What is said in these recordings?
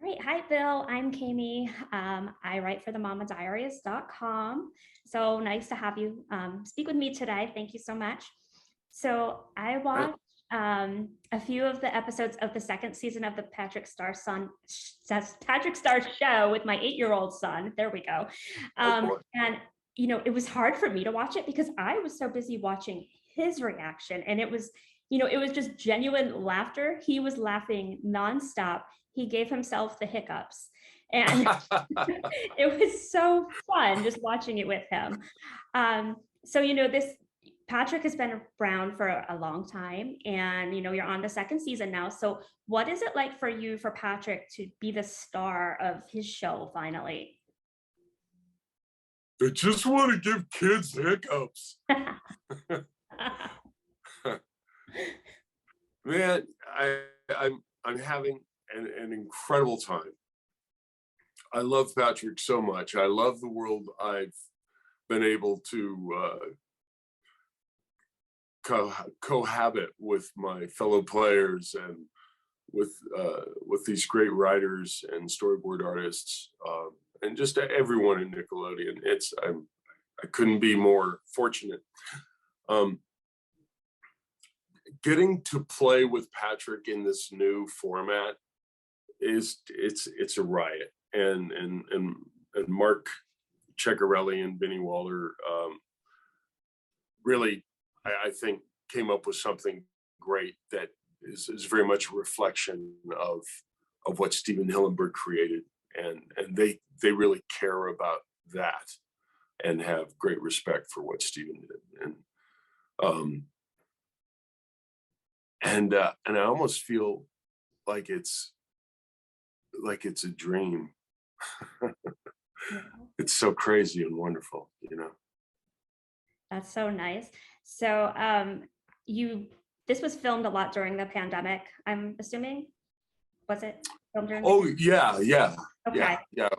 Great. Hi, Bill. I'm Kami. I write for the mamadiaries.com. So nice to have you speak with me today. Thank you so much. So I Right. watched a few of the episodes of the second season of the Patrick Star show with my 8-year-old son. There we go. Oh boy. And it was hard for me to watch it because I was so busy watching his reaction, and it was just genuine laughter. He was laughing nonstop. He gave himself the hiccups. And it was so fun just watching it with him. This Patrick has been around for a long time, and you're on the second season now. So what is it like for you, for Patrick, to be the star of his show finally? I just want to give kids hiccups. Man, I'm having an incredible time. I love Patrick so much. I love the world I've been able to cohabit with my fellow players and with these great writers and storyboard artists, and just everyone in Nickelodeon. I couldn't be more fortunate. Getting to play with Patrick in this new format it's a riot, and Mark Ceccarelli and Vinnie Waller really, I think, came up with something great that is very much a reflection of what Steven Hillenburg created, and they really care about that and have great respect for what Steven did, and I almost feel like it's a dream. It's so crazy and wonderful. That's so nice. So this was filmed a lot during the pandemic, I'm assuming. Was it filmed during Oh yeah. Okay. Yeah.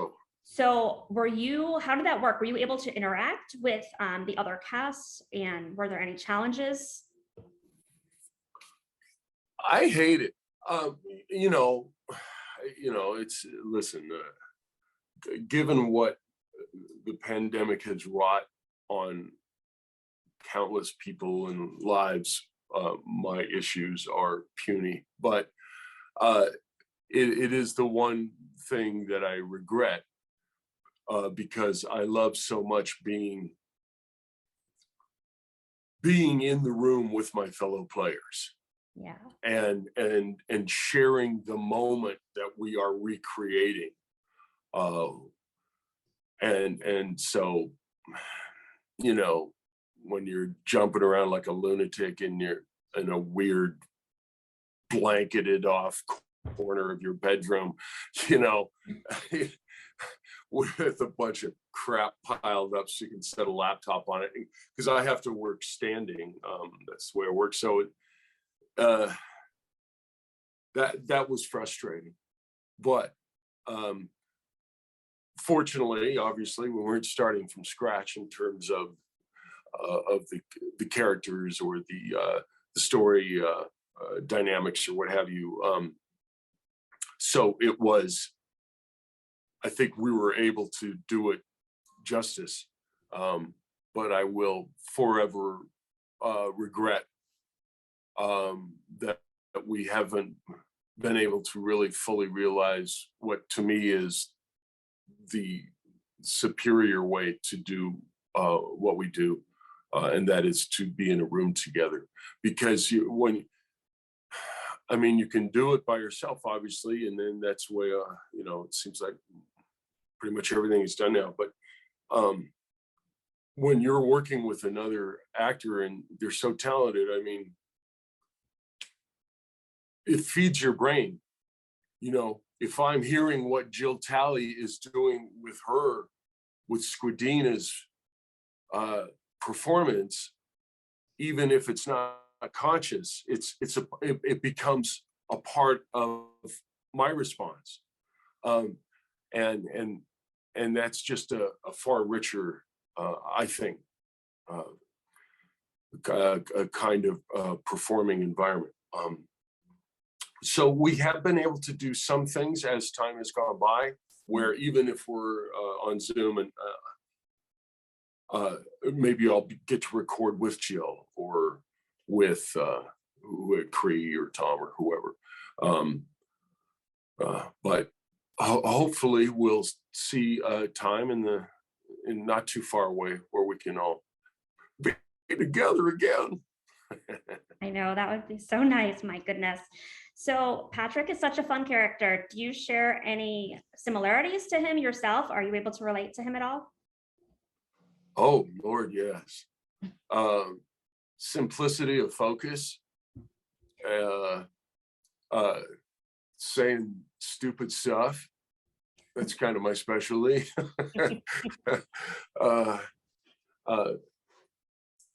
So how did that work? Were you able to interact with the other casts, and were there any challenges? I hate it. It's, listen, given what the pandemic has wrought on countless people and lives, my issues are puny, but it is the one thing that I regret, because I love so much being in the room with my fellow players. Yeah. And sharing the moment that we are recreating. And so, when you're jumping around like a lunatic in a weird blanketed off corner of your bedroom, with a bunch of crap piled up so you can set a laptop on it, because I have to work standing. That's the way it works. So that was frustrating, but fortunately, obviously, we weren't starting from scratch in terms of the characters or the story dynamics or what have you. So it was, I think we were able to do it justice, but I will forever regret that we haven't been able to really fully realize what to me is the superior way to do what we do, and that is to be in a room together. Because you can do it by yourself, obviously, and then that's the way it seems like pretty much everything is done now. But when you're working with another actor and they're so talented, it feeds your brain. If I'm hearing what Jill Talley is doing with Squidina's performance, even if it's not conscious, it becomes a part of my response, and that's just a far richer, I think, a kind of performing environment. So we have been able to do some things as time has gone by, where even if we're on Zoom and maybe I'll get to record with Jill or with Cree or Tom or whoever. But hopefully we'll see time in not too far away where we can all be together again. I know, that would be so nice. My goodness. So Patrick is such a fun character. Do you share any similarities to him yourself? Are you able to relate to him at all? Oh, Lord, yes. Simplicity of focus, saying stupid stuff. That's kind of my specialty.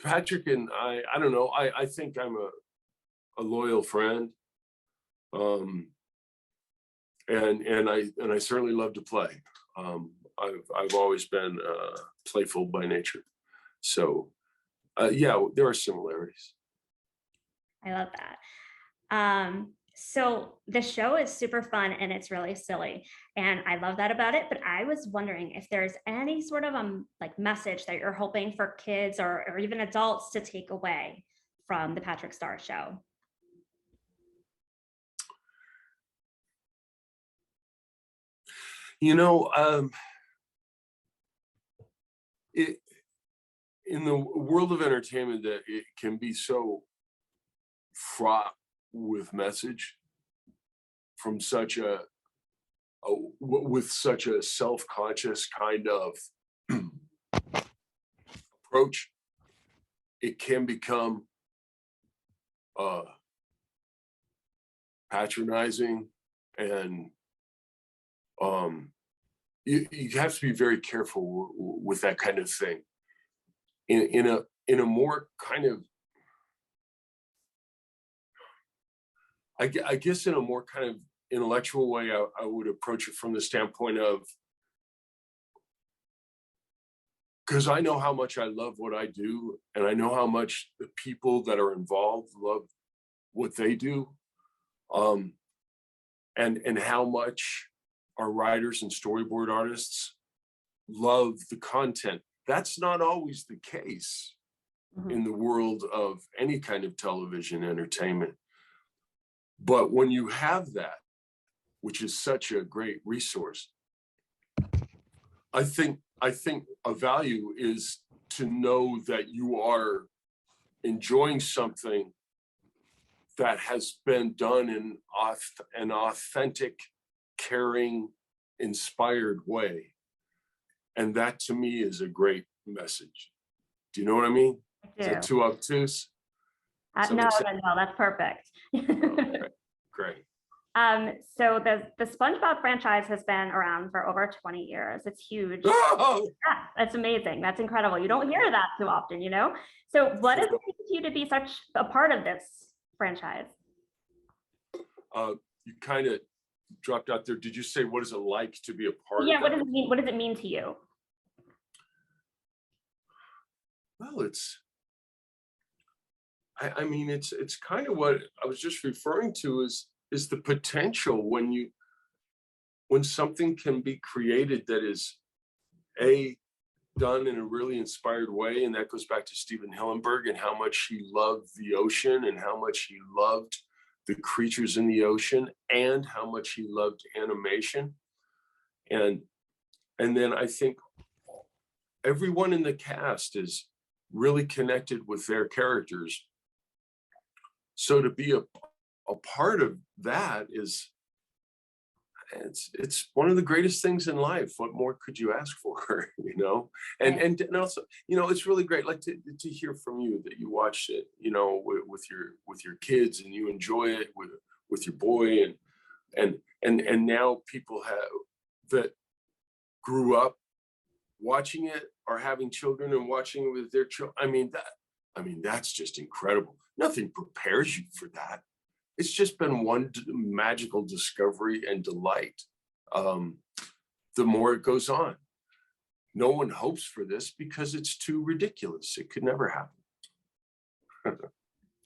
Patrick and I don't know. I think I'm a loyal friend. And I certainly love to play. I've always been playful by nature. So yeah, there are similarities. I love that. So the show is super fun and it's really silly. And I love that about it. But I was wondering if there's any sort of like message that you're hoping for kids or even adults to take away from the Patrick Star Show. You know, in the world of entertainment, that it can be so fraught with message from such with such a self-conscious kind of approach. It can become patronizing, and you have to be very careful with that kind of thing. In a more kind of, I guess in a more kind of intellectual way, I would approach it from the standpoint of, because I know how much I love what I do, and I know how much the people that are involved love what they do, and how much our writers and storyboard artists love the content. That's not always the case in the world of any kind of television entertainment. But when you have that, which is such a great resource, I think a value is to know that you are enjoying something that has been done in an authentic, caring, inspired way. And that to me is a great message. Do you know what I mean? Is that too obtuse? No, that's perfect. Okay, great. So the SpongeBob franchise has been around for over 20 years. It's huge. Oh! Yeah, that's amazing. That's incredible. You don't hear that too often, you know? So what does it mean to you to be such a part of this franchise? You kind of dropped out there. Did you say, what is it like to be a part of Yeah, that? what does it mean? What does it mean to you? Well, I mean, it's kind of what I was just referring to is the potential when something can be created that is done in a really inspired way. And that goes back to Steven Hillenburg and how much he loved the ocean and how much he loved the creatures in the ocean and how much he loved animation. And then I think everyone in the cast is really connected with their characters. So to be a part of that is, it's one of the greatest things in life. What more could you ask for? You know, and also, you know, it's really great, like to hear from you that you watched it, you know, with your kids and you enjoy it with your boy, and now people that grew up watching it are having children and watching it with their children. I mean, that's just incredible. Nothing prepares you for that. It's just been one magical discovery and delight. The more it goes on, no one hopes for this because it's too ridiculous. It could never happen.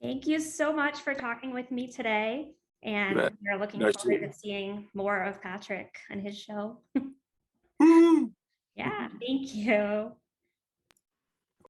Thank you so much for talking with me today. And bet. we're looking Nice to meet forward to seeing more of Patrick and his show. you. Yeah, thank you.